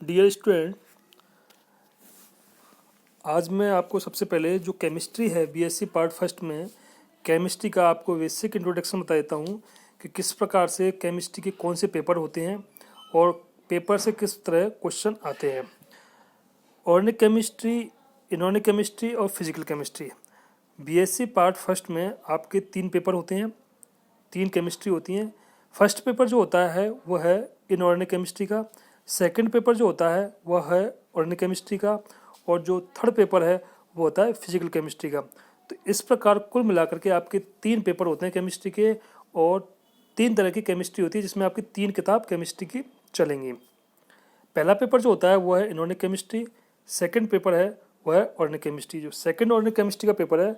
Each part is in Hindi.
डियर स्टूडेंट, आज मैं आपको सबसे पहले जो केमिस्ट्री है बीएससी पार्ट फर्स्ट में केमिस्ट्री का आपको बेसिक इंट्रोडक्शन बता देता हूँ कि किस प्रकार से केमिस्ट्री के कौन से पेपर होते हैं और पेपर से किस तरह क्वेश्चन आते हैं। ऑर्गेनिक केमिस्ट्री, इनऑर्गेनिक केमिस्ट्री और physical chemistry. BSc part first में आपके 3 पेपर होते हैं, 3 केमिस्ट्री होती हैं। फर्स्ट पेपर जो होता है वो है इनऑर्गेनिक केमिस्ट्री का, सेकंड पेपर जो होता है वह है ऑर्गेनिक केमिस्ट्री का और जो थर्ड पेपर है वो होता है फिजिकल केमिस्ट्री का। तो इस प्रकार कुल मिलाकर के आपके 3 पेपर होते हैं केमिस्ट्री के और 3 तरह की केमिस्ट्री होती है जिसमें आपकी 3 किताब केमिस्ट्री की चलेंगी। पहला पेपर जो होता है वो है इनऑर्गेनिक केमिस्ट्री, सेकंड पेपर है वह है ऑर्गेनिक केमिस्ट्री। जो सेकंड ऑर्गेनिक केमिस्ट्री का पेपर है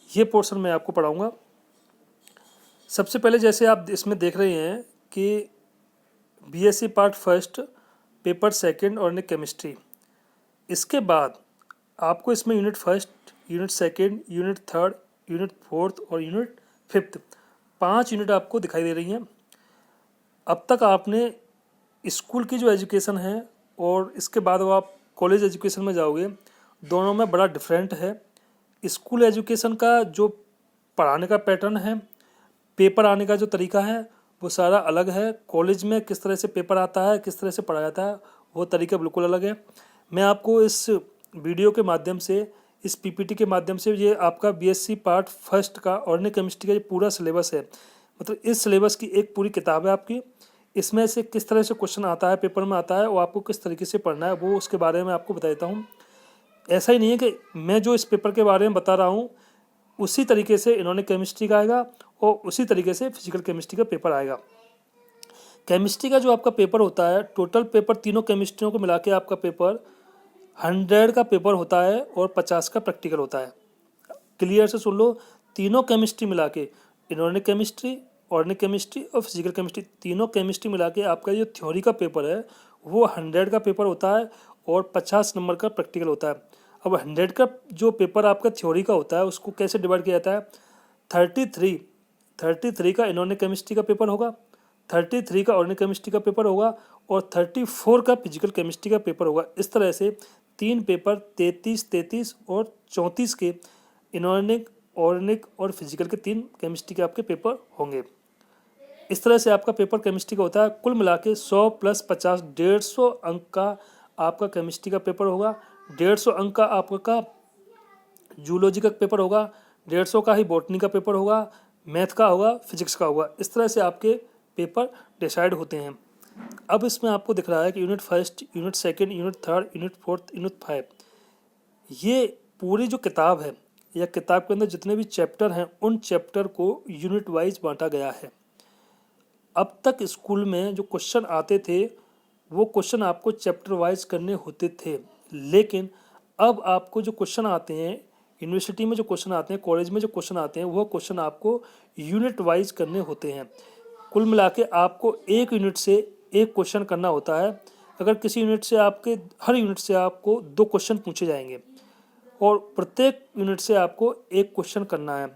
ये पोर्शन मैं आपको पढ़ाऊँगा। सबसे पहले जैसे आप इसमें देख रहे हैं कि BSc part first paper second organic chemistry, इसके बाद आपको इसमें unit first, unit second, unit third, unit fourth और यूनिट फिफ्थ 5 यूनिट आपको दिखाई दे रही हैं। अब तक आपने स्कूल की जो एजुकेशन है और इसके बाद वो आप कॉलेज एजुकेशन में जाओगे, दोनों में बड़ा डिफरेंट है। स्कूल एजुकेशन का जो पढ़ाने का पैटर्न है, पेपर आने का जो तरीका है वो सारा अलग है। कॉलेज में किस तरह से पेपर आता है, किस तरह से पढ़ाया जाता है, वो तरीका बिल्कुल अलग है। मैं आपको इस वीडियो के माध्यम से, इस पीपीटी के माध्यम से, ये आपका बीएससी पार्ट फर्स्ट का ऑर्गेनिक केमिस्ट्री का ये पूरा सिलेबस है, मतलब इस सिलेबस की एक पूरी किताब है आपकी। इसमें से किस तरह से क्वेश्चन आता है, पेपर में आता है, वो आपको किस तरीके से पढ़ना है वो उसके बारे में आपको बता देता हूँ। ऐसा ही नहीं है कि मैं जो इस पेपर के बारे में बता रहा हूँ उसी तरीके से इनऑर्गेनिक केमिस्ट्री का आएगा और उसी तरीके से फिजिकल केमिस्ट्री का पेपर आएगा। केमिस्ट्री का जो आपका पेपर होता है, टोटल पेपर तीनों केमिस्ट्रियों को मिला के आपका पेपर 100 का पेपर होता है और 50 का प्रैक्टिकल होता है। क्लियर से सुन लो, तीनों केमिस्ट्री मिला के, इनऑर्गेनिक केमिस्ट्री, ऑर्गेनिक केमिस्ट्री और फिजिकल केमिस्ट्री, तीनों केमिस्ट्री मिला के आपका जो थ्योरी का पेपर है वो 100 का पेपर होता है और 50 नंबर का प्रैक्टिकल होता है। अब 100 का जो पेपर आपका थ्योरी का होता है उसको कैसे डिवाइड किया जाता है? 33 का इनऑर्गेनिक केमिस्ट्री का पेपर होगा, 33 का ऑर्गेनिक केमिस्ट्री का पेपर होगा और 34 का फिजिकल केमिस्ट्री का पेपर होगा। इस तरह से 3 पेपर 33 और 34 के इनऑर्गेनिक, ऑर्गेनिक और फिजिकल के 3 केमिस्ट्री के आपके पेपर होंगे। इस तरह से आपका पेपर केमिस्ट्री का होता है। कुल मिला के 100 + 50 150 अंक का आपका केमिस्ट्री का पेपर होगा, 150 अंक का आपका जूलॉजी का पेपर होगा, 150 का ही बॉटनी का पेपर होगा, मैथ का होगा, फिजिक्स का होगा। इस तरह से आपके पेपर डिसाइड होते हैं। अब इसमें आपको दिख रहा है कि unit first, unit second, unit third, unit fourth, unit 5, ये पूरी जो किताब है या किताब के अंदर जितने भी चैप्टर हैं उन चैप्टर को यूनिट वाइज बांटा गया है। अब तक स्कूल में जो क्वेश्चन आते थे वो क्वेश्चन आपको चैप्टर वाइज करने होते थे, लेकिन अब आपको जो क्वेश्चन आते हैं, यूनिवर्सिटी में जो क्वेश्चन आते हैं, कॉलेज में जो क्वेश्चन आते हैं, वो क्वेश्चन आपको यूनिट वाइज करने होते हैं। कुल मिला के आपको एक यूनिट से एक क्वेश्चन करना होता है। अगर किसी यूनिट से आपके, हर यूनिट से आपको 2 क्वेश्चन पूछे जाएंगे और प्रत्येक यूनिट से आपको एक क्वेश्चन करना है।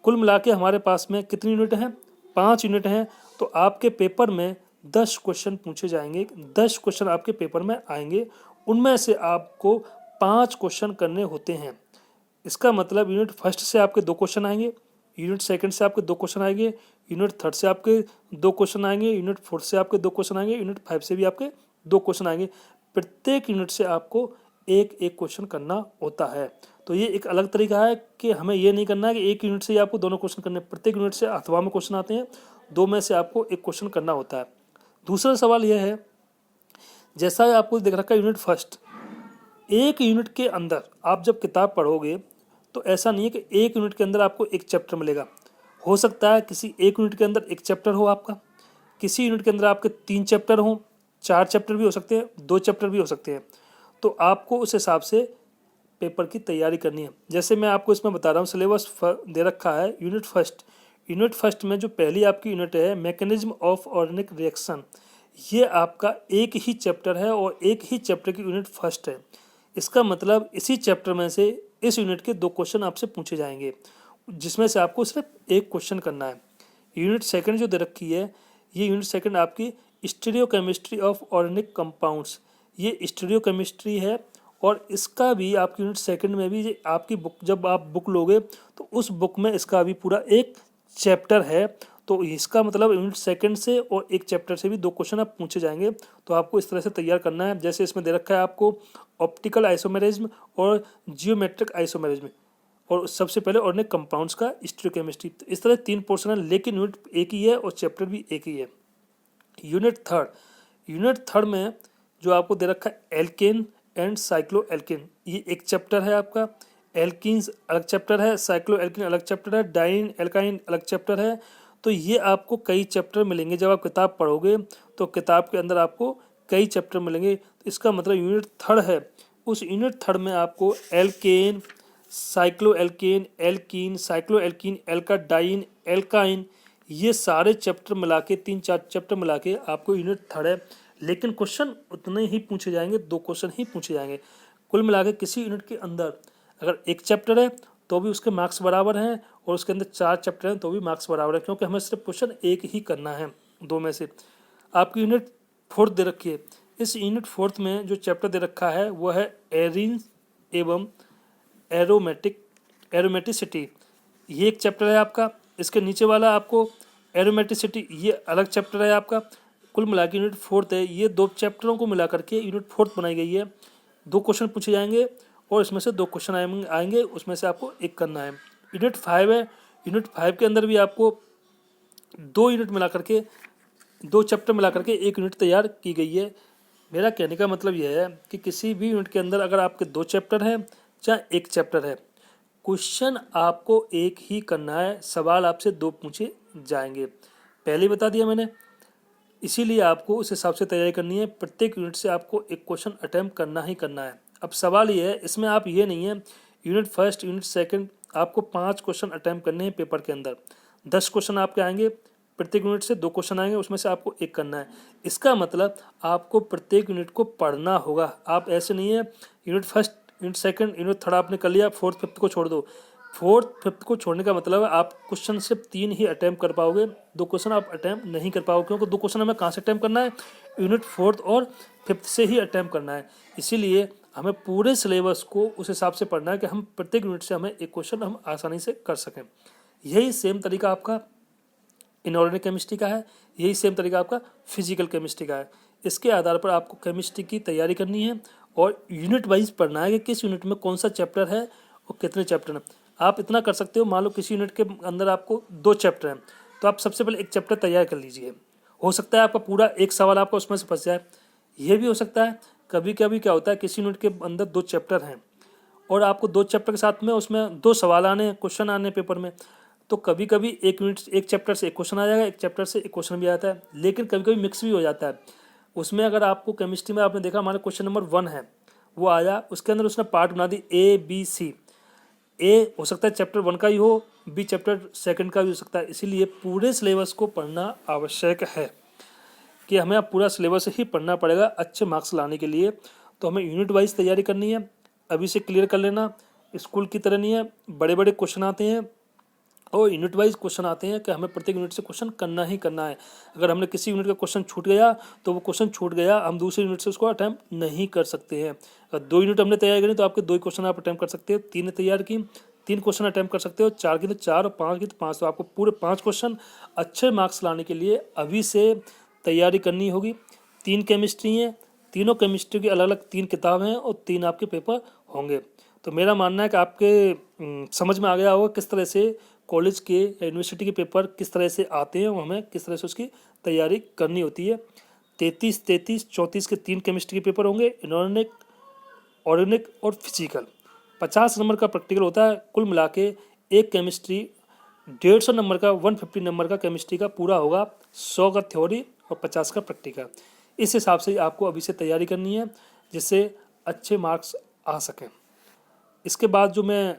कुल मिला के हमारे पास में कितनी यूनिट हैं? 5 यूनिट हैं। तो आपके पेपर में 10 क्वेश्चन पूछे जाएंगे, 10 क्वेश्चन आपके पेपर में आएंगे, उनमें से आपको 5 क्वेश्चन करने होते हैं। इसका मतलब यूनिट फर्स्ट से आपके 2 क्वेश्चन आएंगे, यूनिट सेकंड से आपके 2 क्वेश्चन आएंगे, यूनिट थर्ड से आपके 2 क्वेश्चन आएंगे, यूनिट फोर्थ से आपके 2 क्वेश्चन आएंगे, यूनिट 5 से भी आपके 2 क्वेश्चन आएंगे। प्रत्येक यूनिट से आपको एक एक क्वेश्चन करना होता है। तो ये एक अलग तरीका है कि हमें ये नहीं करना है कि एक यूनिट से ही आपको दोनों क्वेश्चन करने, प्रत्येक यूनिट से अथवा में क्वेश्चन आते हैं, 2 में से आपको एक क्वेश्चन करना होता है। दूसरा सवाल यह है, जैसा आपको दिख रखा है यूनिट फर्स्ट, एक यूनिट के अंदर आप जब किताब पढ़ोगे तो ऐसा नहीं है कि एक यूनिट के अंदर आपको एक चैप्टर मिलेगा। हो सकता है किसी एक यूनिट के अंदर एक चैप्टर हो आपका, किसी यूनिट के अंदर आपके 3 चैप्टर हों, 4 चैप्टर भी हो सकते हैं, 2 चैप्टर भी हो सकते हैं। तो आपको उस हिसाब से पेपर की तैयारी करनी है। जैसे मैं आपको इसमें बता रहा हूँ, सिलेबस दे रखा है यूनिट फर्स्ट। यूनिट फर्स्ट में जो पहली आपकी यूनिट है मैकेनिज्म ऑफ ऑर्गेनिक रिएक्शन, ये आपका एक ही चैप्टर है और एक ही चैप्टर की यूनिट फर्स्ट है। इसका मतलब इसी चैप्टर में से इस यूनिट के 2 क्वेश्चन आपसे पूछे जाएंगे, जिसमें से आपको सिर्फ एक क्वेश्चन करना है। यूनिट सेकंड जो दे रखी है, ये यूनिट सेकंड आपकी स्टीरियोकेमिस्ट्री ऑफ ऑर्गेनिक कंपाउंड्स, ये स्टीरियो केमिस्ट्री है और इसका भी आपकी यूनिट सेकंड में भी आपकी बुक, जब आप बुक लोगे तो उस बुक में इसका भी पूरा एक चैप्टर है। तो इसका मतलब यूनिट सेकंड से और एक चैप्टर से भी 2 क्वेश्चन आप पूछे जाएंगे। तो आपको इस तरह से तैयार करना है, जैसे इसमें दे रखा है आपको ऑप्टिकल आइसोमेरिज्म और जियोमेट्रिक आइसोमेरिज्म, और सबसे पहले ऑर्गेनिक कंपाउंड्स का स्टीरियोकेमिस्ट्री। तो इस तरह 3 पोर्शन है, लेकिन यूनिट एक ही है और चैप्टर भी एक ही है। यूनिट थर्ड में जो आपको दे रखा है एल्केन एंड साइक्लो एल्केन, ये एक चैप्टर है आपका। एल्कीन्स अलग चैप्टर है, साइक्लो एल्किन अलग चैप्टर है, डाइन एल्काइन अलग चैप्टर है। तो ये आपको कई चैप्टर मिलेंगे जब आप किताब पढ़ोगे, तो किताब के अंदर आपको कई चैप्टर मिलेंगे। तो इसका मतलब यूनिट थर्ड है, उस यूनिट थर्ड में आपको alkane, cycloalkane, alkene, cycloalkene, alkadiene, alkyne, ये सारे चैप्टर मिला के 3-4 चैप्टर मिला के आपको यूनिट थर्ड है। लेकिन क्वेश्चन उतने ही पूछे जाएंगे, 2 क्वेश्चन ही पूछे जाएंगे। कुल मिला के किसी यूनिट के अंदर अगर एक चैप्टर है तो भी उसके मार्क्स बराबर हैं, और उसके अंदर 4 चैप्टर हैं तो भी मार्क्स बराबर है, क्योंकि हमें सिर्फ क्वेश्चन एक ही करना है 2 में से। आपकी यूनिट फोर्थ दे रखी है। इस यूनिट फोर्थ में जो चैप्टर दे रखा है वह है एरिन एवं एरोमेटिसिटी, ये एक चैप्टर है आपका। इसके नीचे वाला आपको एरोमेटिसिटी, ये अलग चैप्टर है आपका। कुल मिला के यूनिट फोर्थ है। ये 2 चैप्टरों को मिला करके यूनिट फोर्थ बनाई गई है। 2 क्वेश्चन पूछे जाएंगे और इसमें से 2 क्वेश्चन आएंगे, उसमें से आपको एक करना है। यूनिट 5 है। यूनिट 5 के अंदर भी आपको 2 यूनिट मिला करके, 2 चैप्टर मिला करके 1 यूनिट तैयार की गई है। मेरा कहने का मतलब यह है कि किसी भी यूनिट के अंदर अगर आपके 2 चैप्टर हैं चाहे 1 चैप्टर है, क्वेश्चन आपको एक ही करना है, सवाल आपसे 2 पूछे जाएंगे। पहले ही बता दिया मैंने, इसीलिए आपको उस हिसाब से तैयारी करनी है। प्रत्येक यूनिट से आपको एक क्वेश्चन अटेम्प्ट करना ही करना है। अब सवाल ये है, इसमें आप ये नहीं है यूनिट फर्स्ट यूनिट सेकंड आपको 5 क्वेश्चन अटेम्प्ट करने हैं पेपर के अंदर। 10 क्वेश्चन आपके आएंगे, प्रत्येक यूनिट से 2 क्वेश्चन आएंगे, उसमें से आपको एक करना है। इसका मतलब आपको प्रत्येक यूनिट को पढ़ना होगा। आप ऐसे नहीं है unit first unit second unit third आपने कर लिया, फोर्थ फिफ्थ को छोड़ दो। फोर्थ फिफ्थ को छोड़ने का मतलब है आप क्वेश्चन सिर्फ 3 ही अटैम्प्ट कर पाओगे, 2 क्वेश्चन आप अटैम्प्ट नहीं कर पाओगे, क्योंकि 2 क्वेश्चन हमें कहाँ से अटैम्प्ट करना है, यूनिट फोर्थ और फिफ्थ से ही अटैम्प्ट करना है। इसीलिए हमें पूरे सिलेबस को उस हिसाब से पढ़ना है कि हम प्रत्येक यूनिट से हमें एक क्वेश्चन हम आसानी से कर सकें। यही सेम तरीका आपका इनऑर्गेनिक केमिस्ट्री का है, यही सेम तरीका आपका फिजिकल केमिस्ट्री का है। इसके आधार पर आपको केमिस्ट्री की तैयारी करनी है और यूनिट वाइज पढ़ना है कि किस यूनिट में कौन सा चैप्टर है और कितने चैप्टर हैं। आप इतना कर सकते हो, मान लो किसी यूनिट के अंदर आपको 2 चैप्टर हैं, तो आप सबसे पहले एक चैप्टर तैयार कर लीजिए। हो सकता है आपका पूरा एक सवाल आपका उसमें से फंस जाए, ये भी हो सकता है। कभी कभी क्या होता है, किसी यूनिट के अंदर 2 चैप्टर हैं और आपको 2 चैप्टर के साथ में उसमें 2 सवाल आने, क्वेश्चन आने पेपर में, तो कभी कभी एक चैप्टर से एक क्वेश्चन आ जाएगा, एक चैप्टर से एक क्वेश्चन भी आता है। लेकिन कभी कभी मिक्स भी हो जाता है उसमें। अगर आपको केमिस्ट्री में आपने देखा हमारे क्वेश्चन नंबर 1 है, वो आया, उसके अंदर उसने पार्ट बना दी A B C। ए हो सकता है चैप्टर 1 का ही हो, बी चैप्टर सेकंड का भी हो सकता है। इसीलिए पूरे सिलेबस को पढ़ना आवश्यक है कि हमें अब पूरा सिलेबस ही पढ़ना पड़ेगा अच्छे मार्क्स लाने के लिए। तो हमें यूनिट वाइज तैयारी करनी है, अभी से क्लियर कर लेना। स्कूल की तरह नहीं है, बड़े बड़े क्वेश्चन आते हैं और यूनिट वाइज क्वेश्चन आते हैं कि हमें प्रत्येक यूनिट से क्वेश्चन करना ही करना है। अगर हमने किसी यूनिट का क्वेश्चन छूट गया तो वो क्वेश्चन छूट गया, हम दूसरे यूनिट से उसको अटैम्प्ट नहीं कर सकते हैं। अगर 2 यूनिट हमने तैयार करी तो आपके 2 क्वेश्चन आप अटैम्प्ट कर सकते हो, 3 ने तैयार की 3 क्वेश्चन अटैम्प्ट कर सकते हो, 4 की तो 4 और 5 की तो 5। तो आपको पूरे 5 क्वेश्चन अच्छे मार्क्स लाने के लिए अभी से तैयारी करनी होगी। 3 केमिस्ट्री हैं, तीनों केमिस्ट्री की अलग अलग 3 किताब हैं और 3 आपके पेपर होंगे। तो मेरा मानना है कि आपके समझ में आ गया होगा किस तरह से कॉलेज के या यूनिवर्सिटी के पेपर किस तरह से आते हैं और हमें किस तरह से उसकी तैयारी करनी होती है। 33, 34 के 3 केमिस्ट्री के पेपर होंगे, इनऑर्गेनिक, ऑर्गेनिक और फिजिकल। 50 नंबर का प्रैक्टिकल होता है। कुल मिला के एक केमिस्ट्री 150 नंबर का, 150 नंबर का केमिस्ट्री का पूरा होगा, 100 का थ्योरी और 50 का प्रैक्टिकल। इस हिसाब से आपको अभी से तैयारी करनी है जिससे अच्छे मार्क्स आ सकें। इसके बाद जो मैं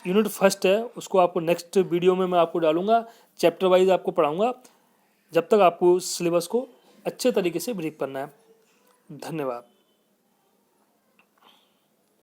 यूनिट फर्स्ट है उसको आपको नेक्स्ट वीडियो में मैं आपको डालूंगा, चैप्टर वाइज आपको पढ़ाऊंगा। जब तक आपको सिलेबस को अच्छे तरीके से ब्रीफ करना है। धन्यवाद।